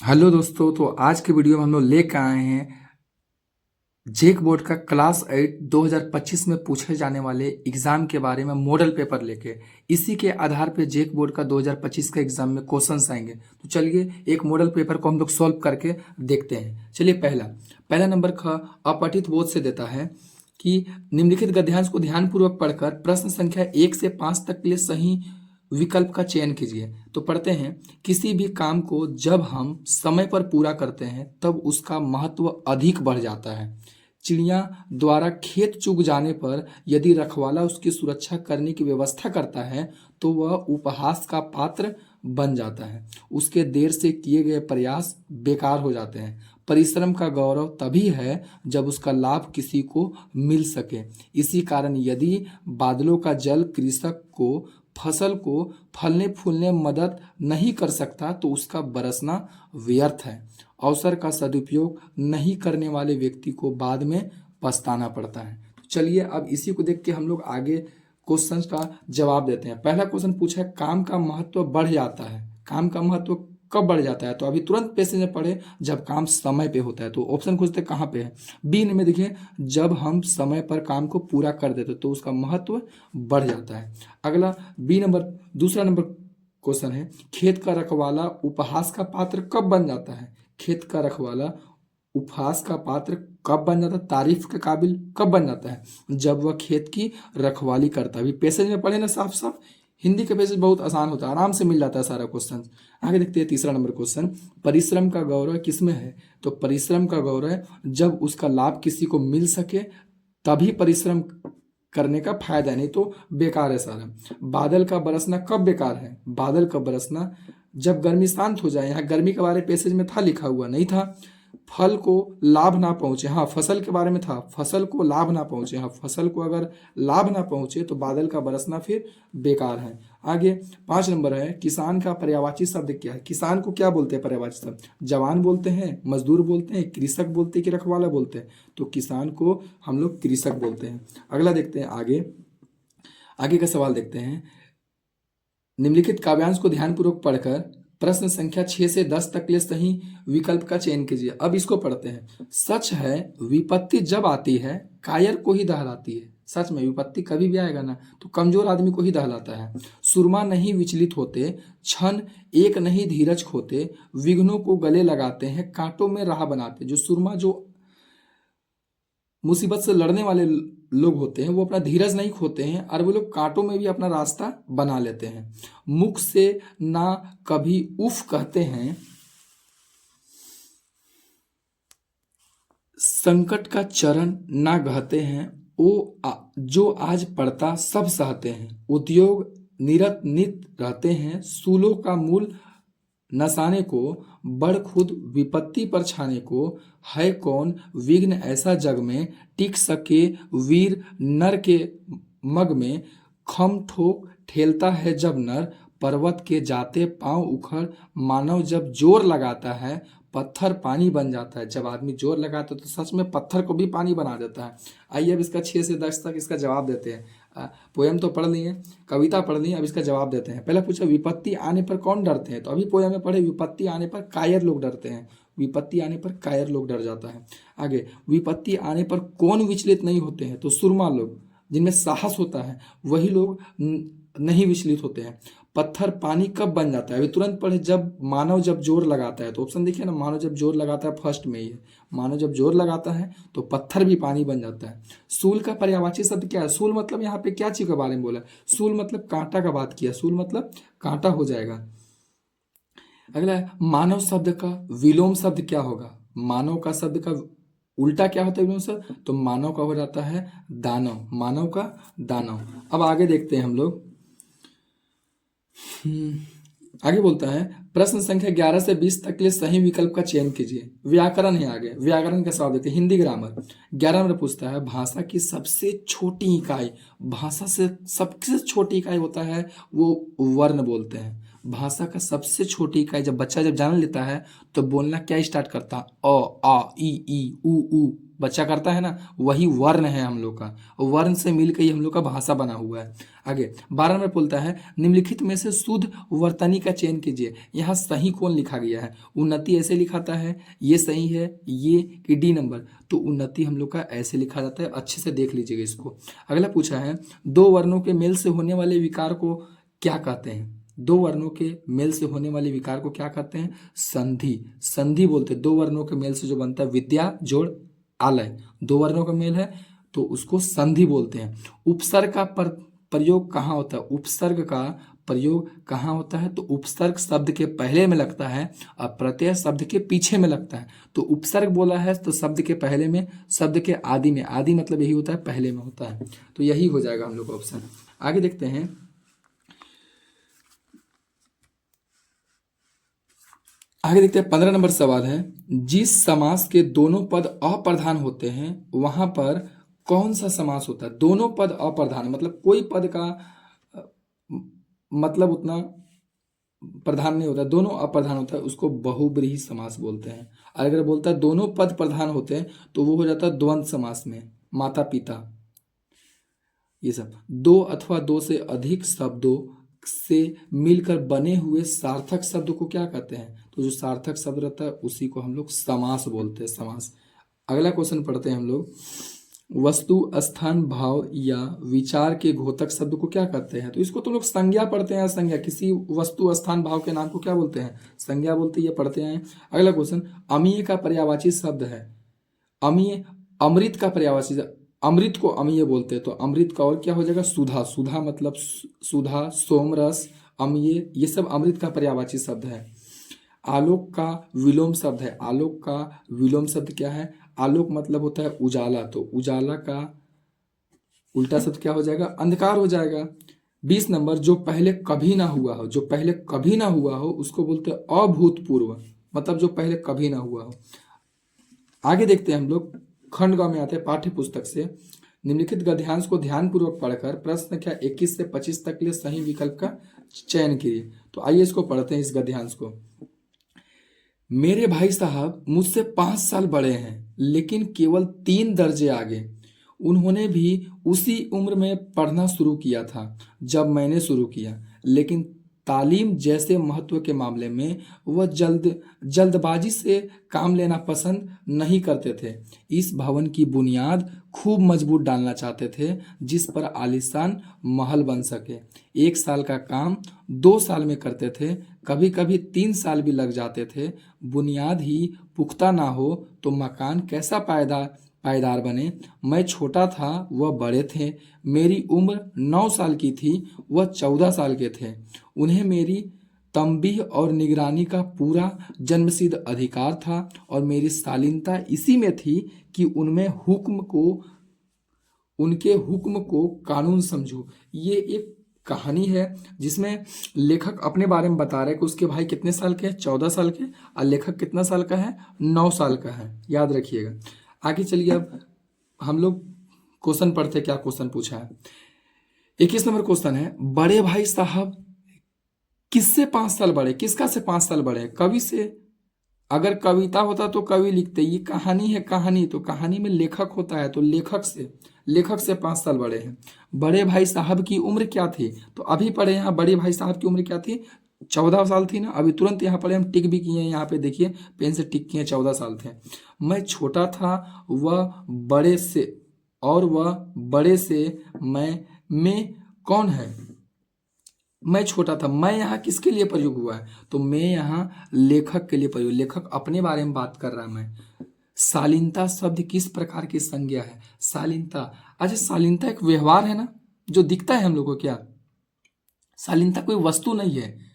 Hello दोस्तों, तो आज के वीडियो में हम लोग लेकर आए हैं जेक बोर्ड का क्लास 8 2025 में पूछे जाने वाले एग्जाम के बारे में मॉडल पेपर लेके। इसी के आधार पे जेक बोर्ड का 2025 का एग्जाम में क्वेश्चंस आएंगे। तो चलिए एक मॉडल पेपर को हम लोग सॉल्व करके देखते हैं। चलिए पहला नंबर का अपठित बोध से देता है कि निम्नलिखित गद्यांश को ध्यानपूर्वक पढ़कर प्रश्न संख्या 1 से 5 तक के लिए सही विकल्प का चयन कीजिए। तो पढ़ते हैं, किसी भी काम को जब हम समय पर पूरा करते हैं तब उसका महत्व अधिक बढ़ जाता है। चिड़िया द्वारा खेत चूक जाने पर यदि रखवाला उसकी सुरक्षा करने की व्यवस्था करता है तो वह उपहास का पात्र बन जाता है। उसके देर से किए गए प्रयास बेकार हो जाते हैं। परिश्रम का गौरव तभी है जब उसका लाभ किसी को मिल सके। इसी कारण यदि बादलों का जल कृषक को फसल को फलने फूलने में मदद नहीं कर सकता तो उसका बरसना व्यर्थ है। अवसर का सदुपयोग नहीं करने वाले व्यक्ति को बाद में पछताना पड़ता है। तो चलिए अब इसी को देख के हम लोग आगे क्वेश्चन का जवाब देते हैं। पहला क्वेश्चन पूछा है, काम का महत्व बढ़ जाता है। काम का महत्व कब बढ़ जाता है? तो अभी तुरंत पैसेज में पढ़े, जब काम समय पे होता है। तो ऑप्शन खोजते कहाँ पे है? बी में देखिए, जब हम समय पर काम को पूरा कर देते तो उसका महत्व बढ़ जाता है। अगला दूसरा नंबर क्वेश्चन है, खेत का रखवाला उपहास का पात्र कब बन जाता है? खेत का रखवाला उपहास का पात्र कब बन जाता है, तारीफ के काबिल कब बन जाता है? जब वह खेत की रखवाली करता है। अभी पैसेज में पढ़े ना साफ साफ, हिंदी का पैसेज बहुत आसान होता है, आराम से मिल जाता है सारा क्वेश्चन। आगे देखते हैं तीसरा नंबर क्वेश्चन, परिश्रम का गौरव किसमें है? तो परिश्रम का गौरव जब उसका लाभ किसी को मिल सके तभी परिश्रम करने का फायदा है, नहीं तो बेकार है सारा। बादल का बरसना कब बेकार है? बादल का बरसना जब गर्मी शांत हो जाए। यहाँ गर्मी के बारे में पैसेज में था, लिखा हुआ नहीं था। फल को लाभ ना पहुंचे, हाँ फसल के बारे में था, फसल को लाभ ना पहुंचे। हाँ, फसल को अगर लाभ ना पहुंचे तो बादल का बरसना फिर बेकार है। आगे 5 नंबर है, किसान का पर्यायवाची शब्द क्या है? किसान को क्या बोलते हैं पर्यायवाची शब्द? जवान बोलते हैं, मजदूर बोलते हैं, कृषक बोलते हैं कि रखवाला बोलते हैं? तो किसान को हम लोग कृषक बोलते हैं। अगला देखते हैं, आगे का सवाल देखते हैं, निम्नलिखित काव्यांश को ध्यानपूर्वक पढ़कर प्रश्न संख्या 6 से 10 तक के लिए सही विकल्प का चयन कीजिए। अब इसको पढ़ते हैं। सच है, विपत्ति जब आती है कायर को ही दहलाती है। सच में विपत्ति कभी भी आएगा ना तो कमजोर आदमी को ही दहलाता है। सुरमा नहीं विचलित होते, क्षण एक नहीं धीरज खोते, विघ्नों को गले लगाते हैं, कांटों में राह बनाते। जो मुसीबत से लड़ने वाले लोग होते हैं वो अपना धीरज नहीं खोते हैं और वो लोग कांटों में भी अपना रास्ता बना लेते हैं। मुख से ना कभी उफ कहते हैं, संकट का चरण ना गहते हैं, जो आज पड़ता सब सहते हैं। उद्योग निरत नित रहते हैं, सूलों का मूल नसाने को, बड़ खुद विपत्ति पर छाने को, है कौन विघ्न ऐसा जग में, टिक सके वीर नर के मग में, खम ठोक ठेलता है जब नर, पर्वत के जाते पांव उखड़, मानव जब जोर लगाता है पत्थर पानी बन जाता है। जब आदमी जोर लगाता है तो सच में पत्थर को भी पानी बना देता है। आइए अब इसका 6 से 10 तक इसका जवाब देते हैं। पोयम तो पढ़ लिए, कविता पढ़ ली, अब इसका जवाब देते हैं। पहला पूछा, विपत्ति आने पर कौन डरते हैं? तो अभी पोयम में पढ़े, विपत्ति आने पर कायर लोग डरते हैं। विपत्ति आने पर कायर लोग डर जाता है। आगे, विपत्ति आने पर कौन विचलित नहीं होते हैं? तो सुरमा लोग, जिनमें साहस होता है वही लोग नहीं विचलित होते हैं। पत्थर पानी कब बन जाता है? अभी तुरंत पढ़े, जब जोर लगाता है। तो ऑप्शन देखिए ना, मानव जब जोर लगाता है, फर्स्ट में ही है। मानव जब जोर लगाता है तो पत्थर भी पानी बन जाता है। सूल का पर्यायवाची शब्द क्या है? सूल मतलब यहाँ पे क्या चीज के बारे में बोला? सूल मतलब कांटा का बात किया, सूल मतलब कांटा हो जाएगा। अगला है, मानव शब्द का विलोम शब्द क्या होगा? मानव का शब्द का उल्टा क्या होता है विलोम शब्द? तो मानव का हो जाता है दानव, मानव का दानव। अब आगे देखते हैं हम लोग। आगे बोलता है, प्रश्न संख्या 11 से 20 तक के लिए सही विकल्प का चयन कीजिए। व्याकरण है, आगे व्याकरण का सवाल देखते हैं, हिंदी ग्रामर। 11 नंबर पूछता है, भाषा की सबसे छोटी इकाई, भाषा से सबसे छोटी इकाई होता है वो वर्ण बोलते हैं। भाषा का सबसे छोटी इकाई जब बच्चा जान लेता है तो बोलना क्या स्टार्ट करता है? अ आ ई उ ऊ, बच्चा करता है ना, वही वर्ण है हम लोग का। वर्ण से मिलकर ही हम लोग का भाषा बना हुआ है। आगे 12 नंबर बोलता है निम्नलिखित में से शुद्ध वर्तनी का चयन कीजिए। यहाँ सही कौन लिखा गया है? उन्नति ऐसे लिखाता है, ये सही है, ये कि डी नंबर? तो उन्नति हम लोग का ऐसे लिखा जाता है, अच्छे से देख लीजिएगा इसको। अगला पूछा है दो वर्णों के मेल से होने वाले विकार को क्या कहते हैं? दो वर्णों के मेल से होने वाले विकार को क्या कहते हैं? संधि। संधि बोलते हैं दो वर्णों के मेल से जो बनता है, विद्या जोड़ आलय, दो वर्णों का मेल है तो उसको संधि बोलते हैं। उपसर्ग का प्रयोग कहाँ होता है? उपसर्ग का प्रयोग कहाँ होता है? तो उपसर्ग शब्द के पहले में लगता है और प्रत्यय शब्द के पीछे में लगता है। तो उपसर्ग बोला है तो शब्द के पहले में, शब्द के आदि में, आदि मतलब यही होता है पहले में होता है, तो यही हो जाएगा हम लोग का ऑप्शन। आगे देखते हैं, आगे देखते हैं 15 नंबर सवाल है जिस समास के दोनों पद अप्रधान होते हैं वहां पर कौन सा समास होता है? दोनों पद अप्रधान मतलब कोई पद का मतलब उतना प्रधान नहीं होता, दोनों अप्रधान होता है, उसको बहुब्रीहि समास बोलते हैं। और अगर बोलता है दोनों पद प्रधान होते हैं तो वो हो जाता है द्वंद्व समास में। माता पिता, ये सब दो अथवा दो से अधिक शब्दों से मिलकर बने हुए सार्थक शब्द को क्या कहते हैं? तो जो सार्थक शब्द रहता है उसी को हम लोग समास बोलते हैं, समास। अगला क्वेश्चन पढ़ते हैं हम लोग, वस्तु स्थान भाव या विचार के घोतक शब्द को क्या कहते हैं? तो इसको तो लोग संज्ञा पढ़ते हैं। संज्ञा, किसी वस्तु स्थान भाव के नाम को क्या बोलते हैं? संज्ञा बोलते हैं, ये पढ़ते हैं। अगला क्वेश्चन, अमीय का पर्यायवाची शब्द है। अमीय अमृत का पर्यायवाची, अमृत को अमीय बोलते हैं तो अमृत का और क्या हो जाएगा? सुधा। सुधा मतलब सुधा, सोमरस, अमीय, ये सब अमृत का पर्यायवाची शब्द है। आलोक का विलोम शब्द है। आलोक का विलोम शब्द क्या है? आलोक मतलब होता है उजाला, तो उजाला का उल्टा शब्द क्या हो जाएगा? अंधकार हो जाएगा। 20 नंबर, जो पहले कभी ना हुआ हो, जो पहले कभी ना हुआ हो उसको बोलते हैं अभूतपूर्व, मतलब जो पहले कभी ना हुआ हो। आगे देखते हैं हम लोग, खंड ग में आते हैं पाठ्य पुस्तक से। निम्नलिखित गद्यांश को ध्यानपूर्वक पढ़कर प्रश्न संख्या 21 से 25 तक के लिए सही विकल्प का चयन कीजिए। तो आइए इसको पढ़ते हैं, इस गद्यांश को। मेरे भाई साहब मुझसे 5 साल बड़े हैं लेकिन केवल 3 दर्जे आगे। उन्होंने भी उसी उम्र में पढ़ना शुरू किया था जब मैंने शुरू किया, लेकिन तालीम जैसे महत्व के मामले में वह जल्दबाजी से काम लेना पसंद नहीं करते थे। इस भवन की बुनियाद खूब मजबूत डालना चाहते थे जिस पर आलीशान महल बन सके। 1 साल का काम 2 साल में करते थे, कभी कभी 3 साल भी लग जाते थे। बुनियाद ही पुख्ता ना हो तो मकान कैसा पायदार बने। मैं छोटा था, वह बड़े थे। मेरी उम्र 9 साल की थी, वह 14 साल के थे। उन्हें मेरी तंबीह और निगरानी का पूरा जन्मसिद्ध अधिकार था और मेरी शालीनता इसी में थी कि उनके हुक्म को कानून समझूं। ये एक कहानी है जिसमें लेखक अपने बारे में बता रहे हैं कि उसके भाई कितने साल के हैं? 14 साल के। और लेखक कितना साल का है? 9 साल का है, याद रखिएगा। आगे चलिए, अब हम लोग क्वेश्चन पढ़ते, क्या क्वेश्चन पूछा है। 21 नंबर क्वेश्चन है, बड़े भाई साहब किससे 5 साल बड़े? किसका से 5 साल बड़े? कवि से। अगर कविता होता तो कवि लिखते, ये कहानी है, कहानी तो कहानी में लेखक होता है तो लेखक से 5 साल बड़े हैं। बड़े भाई साहब की उम्र क्या थी? तो अभी पढ़े यहाँ, बड़े भाई साहब की उम्र क्या थी? 14 साल थी ना। अभी तुरंत यहाँ पढ़े, हम टिक भी किए हैं, यहाँ पे देखिए पेन से टिक किए, 14 साल थे। मैं छोटा था, वह बड़े से, और वह बड़े से मैं कौन है? मैं छोटा था, मैं यहाँ किसके लिए प्रयोग हुआ है? तो मैं यहाँ लेखक के लिए प्रयोग, लेखक अपने बारे में बात कर रहा है। मैं शालीनता शब्द किस प्रकार की संज्ञा है? शालीनता, अच्छा शालीनता एक व्यवहार है ना जो दिखता है हम लोग को। क्या शालीनता कोई वस्तु नहीं है,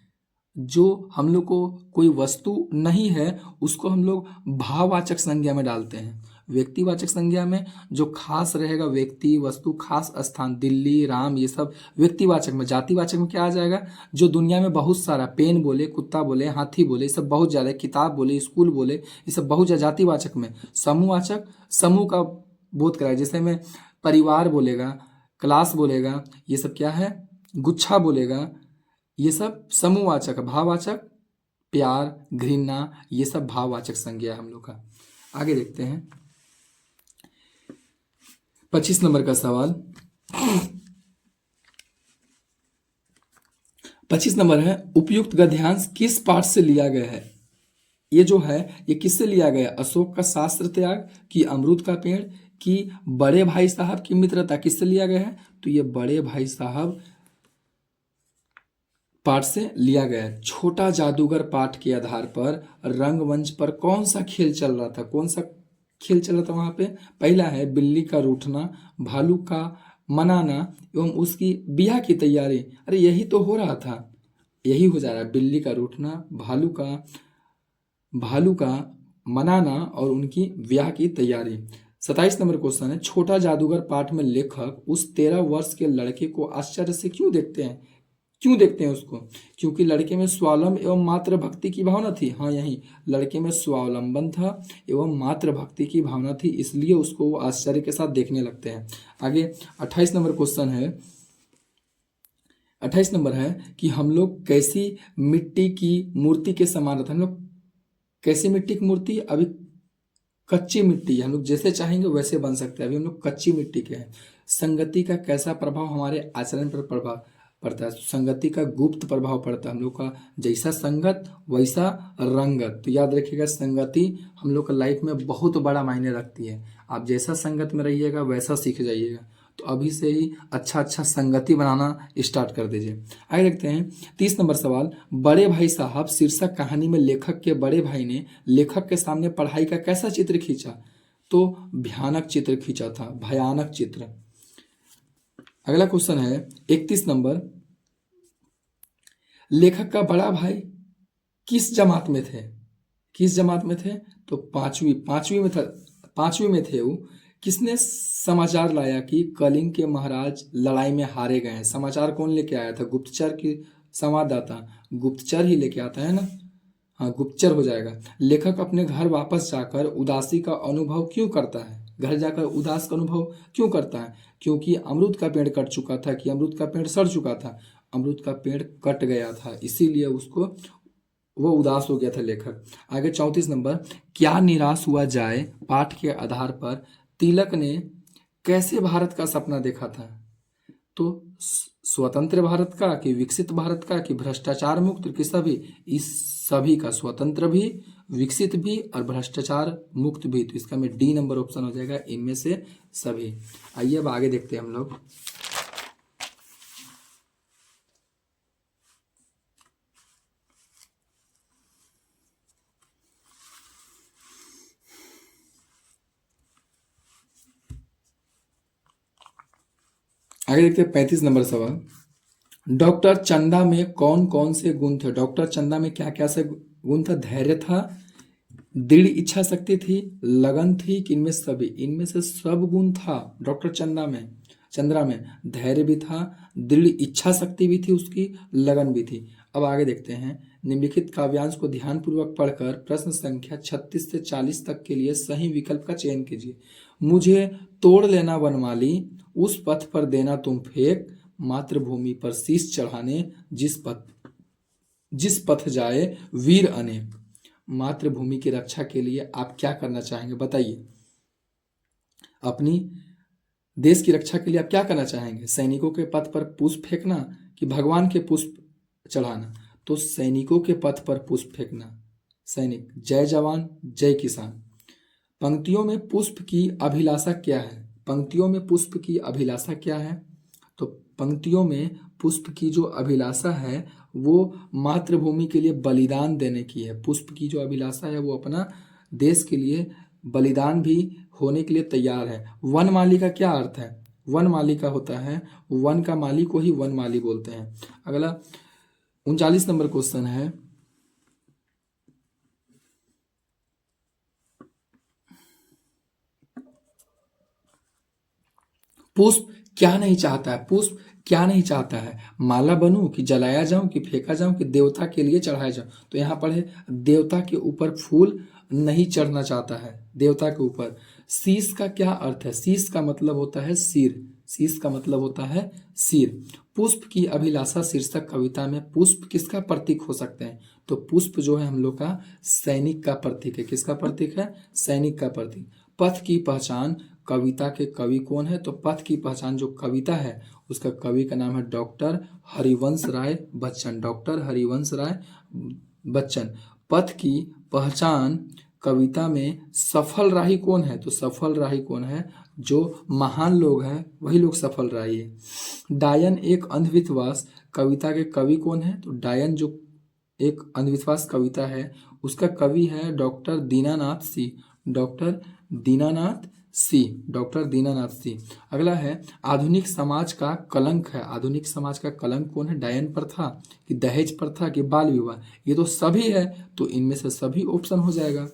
जो हम लोग को कोई वस्तु नहीं है उसको हम लोग भाववाचक संज्ञा में डालते हैं। व्यक्तिवाचक संज्ञा में जो खास रहेगा, व्यक्ति, वस्तु, खास स्थान, दिल्ली, राम, ये सब व्यक्तिवाचक में। जातिवाचक में क्या आ जाएगा? जो दुनिया में बहुत सारा, पेन बोले, कुत्ता बोले, हाथी बोले, ये सब बहुत ज़्यादा, किताब बोले, स्कूल बोले, ये सब बहुत ज़्यादा जातिवाचक में। समूहवाचक, समूह का बोध कराए, जैसे में परिवार बोलेगा, क्लास बोलेगा, ये सब क्या है? गुच्छा बोलेगा, ये सब समूहवाचक है। भाववाचक प्यार, घृणा, ये सब भाववाचक संज्ञा है हम लोग का। आगे देखते हैं, 25 नंबर का सवाल। 25 नंबर है, उपयुक्त गद्यांश किस पाठ से लिया गया है? ये जो है ये किससे लिया गया? अशोक का शास्त्र त्याग, कि अमरूद का पेड़, कि बड़े भाई साहब की मित्रता, किससे लिया गया है? तो ये बड़े भाई साहब पाठ से लिया गया है। छोटा जादूगर पाठ के आधार पर रंगमंच पर कौन सा खेल चल रहा था? कौन सा खेल चल रहा था वहां पे? पहला है बिल्ली का रूठना, भालू का मनाना एवं उसकी ब्याह की तैयारी। अरे यही तो हो रहा था, यही हो जा रहा है। बिल्ली का रूठना, भालू का मनाना और उनकी ब्याह की तैयारी। 27 नंबर क्वेश्चन है, छोटा जादूगर पाठ में लेखक उस 13 वर्ष के लड़के को आश्चर्य से क्यों देखते हैं? क्यों देखते हैं उसको? क्योंकि लड़के में स्वावलंब एवं मातृ भक्ति की भावना थी। हाँ, यही लड़के में स्वावलंबन था एवं मातृ भक्ति की भावना थी, इसलिए उसको वो आश्चर्य के साथ देखने लगते हैं। आगे 28 नंबर क्वेश्चन है, 28 नंबर है कि हम लोग कैसी मिट्टी की मूर्ति के समान रहते हैं? हम लोग कैसी मिट्टी की मूर्ति? अभी कच्ची मिट्टी है, हम लोग जैसे चाहेंगे वैसे बन सकते हैं, अभी हम लोग कच्ची मिट्टी के हैं। संगति का कैसा प्रभाव हमारे आचरण पर प्रभाव पड़ता है? संगति का गुप्त प्रभाव पड़ता है हम लोग का, जैसा संगत वैसा रंगत। तो याद रखिएगा, संगति हम लोग का लाइफ में बहुत बड़ा मायने रखती है। आप जैसा संगत में रहिएगा वैसा सीख जाइएगा। तो अभी से ही अच्छा अच्छा संगति बनाना स्टार्ट कर दीजिए। आगे देखते हैं 30 नंबर सवाल। बड़े भाई साहब शीर्षक कहानी में लेखक के बड़े भाई ने लेखक के सामने पढ़ाई का कैसा चित्र खींचा? तो भयानक चित्र खींचा था, भयानक चित्र। अगला क्वेश्चन है 31 नंबर, लेखक का बड़ा भाई किस जमात में थे? किस जमात में थे? तो पांचवी में था, पांचवी में थे वो। किसने समाचार लाया कि कलिंग के महाराज लड़ाई में हारे गए हैं? समाचार कौन लेके आया था? गुप्तचर की संवाददाता, गुप्तचर ही लेके आता है ना। हाँ, गुप्तचर हो जाएगा। लेखक अपने घर वापस जाकर उदासी का अनुभव क्यों करता है? घर जाकर उदास का अनुभव क्यों करता है? क्योंकि अमरूद का पेड़ कट चुका था, कि अमरूद का पेड़ सड़ चुका था। अमरूद का पेड़ कट गया था, इसीलिए उसको वो उदास हो गया था लेखक। आगे 34 नंबर, क्या निराश हुआ जाए पाठ के आधार पर तिलक ने कैसे भारत का सपना देखा था? तो स्वतंत्र भारत का, कि विकसित भारत का, कि भ्रष्टाचार मुक्त, कि सभी? इस सभी का, स्वतंत्र भी, विकसित भी और भ्रष्टाचार मुक्त भी। तो इसका में डी नंबर ऑप्शन हो जाएगा, इनमें से सभी। आइए अब आगे देखते हैं हम लोग। आगे देखते हैं 35 नंबर सवाल। डॉक्टर चंदा में कौन कौन से गुण थे? डॉक्टर चंदा में क्या क्या से गुण था? धैर्य था, दृढ़ इच्छा शक्ति थी, लगन थी, कि इनमें सभी? इनमें से सब गुण था डॉक्टर चंद्रा में। धैर्य भी था, दृढ़ इच्छा शक्ति भी थी उसकी, लगन भी थी। अब आगे देखते हैं, निम्नलिखित काव्यांश को ध्यानपूर्वक पढ़कर प्रश्न संख्या 36 से 40 तक के लिए सही विकल्प का चयन कीजिए। मुझे तोड़ लेना वनमाली, उस पथ पर देना तुम फेंक, मातृभूमि पर शीश चढ़ाने जिस पथ जाए वीर अनेक। मातृभूमि की रक्षा के लिए आप क्या करना चाहेंगे? बताइए। अपनी देश की रक्षा के लिए आप क्या करना चाहेंगे? सैनिकों के पथ पर पुष्प फेंकना, कि भगवान के पुष्प चढ़ाना? तो सैनिकों के पथ पर पुष्प फेंकना। सैनिक, जय जवान जय किसान। पंक्तियों में पुष्प की अभिलाषा क्या है? पंक्तियों में पुष्प की अभिलाषा क्या है? तो पंक्तियों में पुष्प की जो अभिलाषा है वो मातृभूमि के लिए बलिदान देने की है। पुष्प की जो अभिलाषा है वो अपना देश के लिए बलिदान भी होने के लिए तैयार है। वनमाली का क्या अर्थ है? वनमाली का होता है, वन का माली को ही वनमाली बोलते हैं। अगला 39 नंबर क्वेश्चन है, पुष्प क्या नहीं चाहता है? पुष्प क्या नहीं चाहता है? माला बनूं, कि जलाया जाऊं, कि फेंका जाऊं, कि देवता के लिए चढ़ाया जाऊं? तो यहाँ पर है, देवता के ऊपर फूल नहीं चढ़ना चाहता है, देवता के ऊपर। शीश का क्या अर्थ है? शीश का मतलब होता है सिर। शीश का मतलब होता है सिर। पुष्प की अभिलाषा शीर्षक कविता में पुष्प किसका प्रतीक हो सकते हैं? तो पुष्प जो है हम लोग का सैनिक का प्रतीक है। किसका प्रतीक है? सैनिक का प्रतीक। पथ की पहचान कविता के कवि कौन है? तो पथ की पहचान जो कविता है उसका कवि का नाम है डॉक्टर हरिवंश राय बच्चन। डॉक्टर हरिवंश राय बच्चन। पथ की पहचान कविता में सफल राही कौन है? तो सफल राही कौन है? जो महान लोग हैं वही लोग सफल राही है। डायन एक अंधविश्वास कविता के कवि कौन है? तो डायन जो एक अंधविश्वास कविता है उसका कवि है doctor Dinanath Singh. Doctor Dinanath Singh. Doctor Dinanath Singh. अगला है आधुनिक समाज का कलंक है। आधुनिक समाज का कलंक कौन है? डायन प्रथा कि दहेज प्रथा कि बाल विवाह? ये तो सभी है, तो इनमें से सभी ऑप्शन हो जाएगा।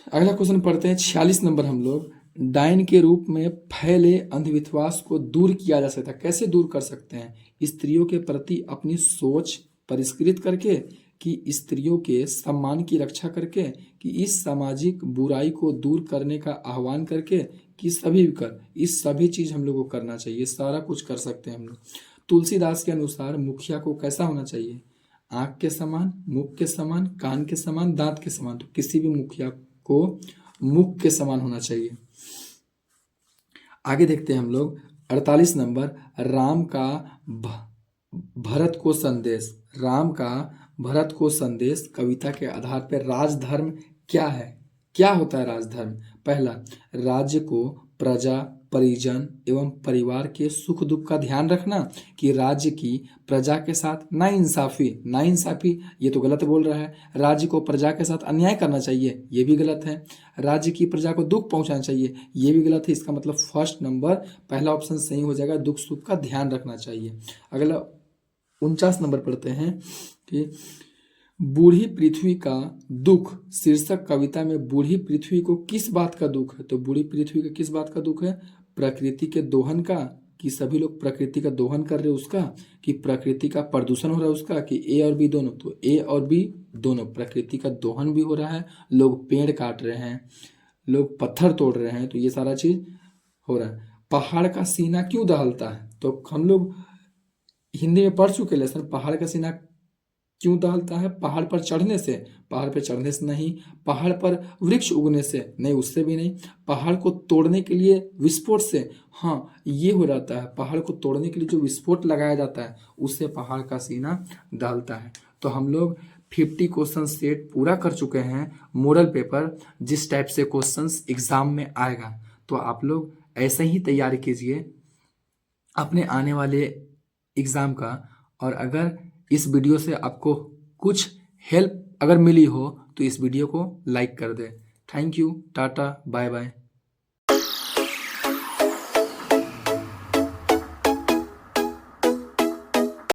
अगला क्वेश्चन पढ़ते हैं 46 नंबर हम लोग। डायन के रूप में फैले अंधविश्वास को दूर किया जा सकता है। कैसे दूर कर सकते हैं? स्त्रियों के प्रति अपनी सोच परिष्कृत करके, कि स्त्रियों के सम्मान की रक्षा करके, कि इस सामाजिक बुराई को दूर करने का आह्वान करके, कि सभी कर इस सभी चीज हम लोग को करना चाहिए। सारा कुछ कर सकते हैं हम लोग। तुलसीदास के अनुसार मुखिया को कैसा होना चाहिए? आंख के समान, मुख के समान, कान के समान, दांत के समान। तो किसी भी मुखिया को मुख के समान होना चाहिए। आगे देखते हैं हम लोग 48 नंबर। राम का भरत को संदेश। राम का भरत को संदेश कविता के आधार पर राजधर्म क्या है? क्या होता है राजधर्म? पहला, राज्य को प्रजा परिजन एवं परिवार के सुख दुख का ध्यान रखना, कि राज्य की प्रजा के साथ नाइंसाफी। नाइंसाफी ये तो गलत बोल रहा है। राज्य को प्रजा के साथ अन्याय करना चाहिए, ये भी गलत है। राज्य की प्रजा को दुख पहुंचाना चाहिए, ये भी गलत है। इसका मतलब फर्स्ट नंबर पहला ऑप्शन सही हो जाएगा, दुख सुख का ध्यान रखना चाहिए। अगला 49 नंबर पढ़ते हैं कि बूढ़ी पृथ्वी का दुख शीर्षक कविता में बूढ़ी पृथ्वी को किस बात का दुख है? तो बूढ़ी पृथ्वी का किस बात का दुख है? प्रकृति के दोहन का, कि सभी लोग प्रकृति का दोहन कर रहे हैं उसका, कि प्रकृति का प्रदूषण हो रहा है उसका, कि ए और बी दोनों? तो ए और बी दोनों। प्रकृति का दोहन भी हो रहा है, लोग पेड़ काट रहे हैं, लोग पत्थर तोड़ रहे हैं, तो ये सारा चीज हो रहा है। पहाड़ का सीना क्यों दहलता है? तो हम लोग हिंदी में पढ़ चुके लेसन। पहाड़ का सीना क्यों दहलता है? पहाड़ पर चढ़ने से? पहाड़ पर चढ़ने से नहीं। पहाड़ पर वृक्ष उगने से? नहीं, उससे भी नहीं। पहाड़ को तोड़ने के लिए विस्फोट से? हाँ, ये हो जाता है। पहाड़ को तोड़ने के लिए जो विस्फोट लगाया जाता है उससे पहाड़ का सीना दहलता है। तो हम लोग 50 क्वेश्चन सेट पूरा कर चुके हैं। मॉडल पेपर जिस टाइप से क्वेश्चंस एग्जाम में आएगा, तो आप लोग ऐसे ही तैयारी कीजिए अपने आने वाले एग्ज़ाम का। और अगर इस वीडियो से आपको कुछ हेल्प अगर मिली हो तो इस वीडियो को लाइक कर दें। Thank you, tata, bye bye.